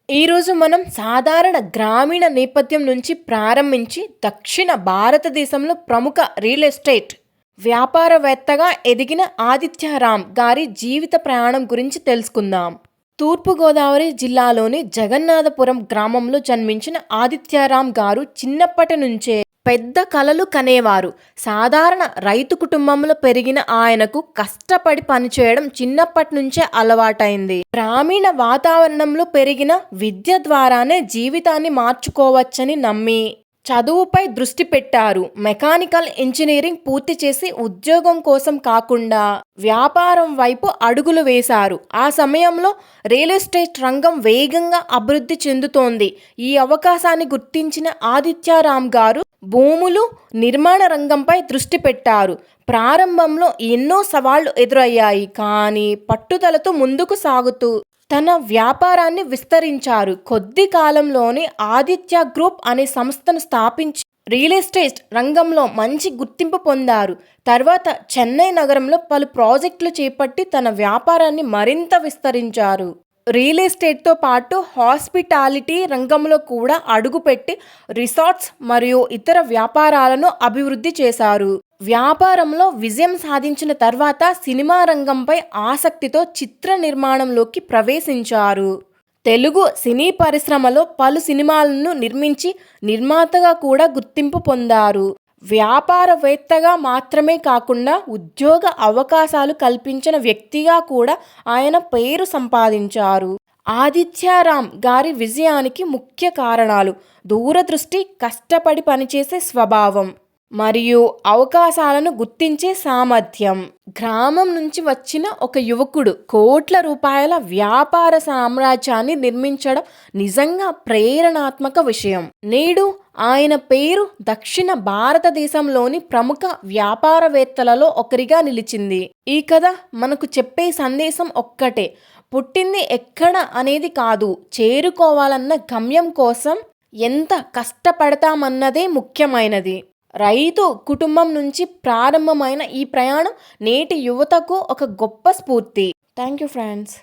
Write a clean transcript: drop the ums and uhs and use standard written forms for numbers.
ఈరోజు మనం సాధారణ గ్రామీణ నేపథ్యం నుంచి ప్రారంభించి దక్షిణ భారతదేశంలో ప్రముఖ రియల్ ఎస్టేట్ వ్యాపారవేత్తగా ఎదిగిన ఆదిత్యరామ్ గారి జీవిత ప్రయాణం గురించి తెలుసుకుందాం. తూర్పుగోదావరి జిల్లాలోని జగన్నాథపురం గ్రామంలో జన్మించిన ఆదిత్యరామ్ గారు చిన్నప్పటి నుంచే పెద్ద కలలు కనేవారు. సాధారణ రైతు కుటుంబంలో పెరిగిన ఆయనకు కష్టపడి పనిచేయడం చిన్నప్పటి నుంచే అలవాటైంది. గ్రామీణ వాతావరణంలో పెరిగిన విద్య ద్వారానే జీవితాన్ని మార్చుకోవచ్చని నమ్మి చదువుపై దృష్టి పెట్టారు. మెకానికల్ ఇంజనీరింగ్ పూర్తి చేసి ఉద్యోగం కోసం కాకుండా వ్యాపారం వైపు అడుగులు వేశారు. ఆ సమయంలో రియల్ ఎస్టేట్ రంగం వేగంగా అభివృద్ధి చెందుతోంది. ఈ అవకాశాన్ని గుర్తించిన ఆదిత్యరామ్ గారు భూములు, నిర్మాణ రంగంపై దృష్టి పెట్టారు. ప్రారంభంలో ఎన్నో సవాళ్లు ఎదురయ్యాయి, కానీ పట్టుదలతో ముందుకు సాగుతూ తన వ్యాపారాన్ని విస్తరించారు. కొద్ది కాలంలోనే ఆదిత్య గ్రూప్ అనే సంస్థను స్థాపించి రియల్ ఎస్టేట్ రంగంలో మంచి గుర్తింపు పొందారు. తర్వాత చెన్నై నగరంలో పలు ప్రాజెక్టులు చేపట్టి తన వ్యాపారాన్ని మరింత విస్తరించారు. రియల్ ఎస్టేట్తో పాటు హాస్పిటాలిటీ రంగంలో కూడా అడుగుపెట్టి రిసార్ట్స్ మరియు ఇతర వ్యాపారాలను అభివృద్ధి చేశారు. వ్యాపారంలో విజయం సాధించిన తర్వాత సినిమా రంగంపై ఆసక్తితో చిత్ర నిర్మాణంలోకి ప్రవేశించారు. తెలుగు సినీ పరిశ్రమలో పలు సినిమాలను నిర్మించి నిర్మాతగా కూడా గుర్తింపు పొందారు. వ్యాపారవేత్తగా మాత్రమే కాకుండా ఉద్యోగ అవకాశాలు కల్పించిన వ్యక్తిగా కూడా ఆయన పేరు సంపాదించారు. ఆదిత్యరామ్ గారి విజయానికి ముఖ్య కారణాలు దూరదృష్టి, కష్టపడి పనిచేసే స్వభావం మరియు అవకాశాలను గుర్తించే సామర్థ్యం. గ్రామం నుంచి వచ్చిన ఒక యువకుడు కోట్ల రూపాయల వ్యాపార సామ్రాజ్యాన్ని నిర్మించడం నిజంగా ప్రేరణాత్మక విషయం. నేడు ఆయన పేరు దక్షిణ భారతదేశంలోని ప్రముఖ వ్యాపారవేత్తలలో ఒకరిగా నిలిచింది. ఈ కథ మనకు చెప్పే సందేశం ఒక్కటే: పుట్టింది ఎక్కడ అనేది కాదు, చేరుకోవాలన్న గమ్యం కోసం ఎంత కష్టపడతామన్నదే ముఖ్యమైనది. రైతు కుటుంబం నుంచి ప్రారంభమైన ఈ ప్రయాణం నేటి యువతకు ఒక గొప్ప స్ఫూర్తి. Thank you friends.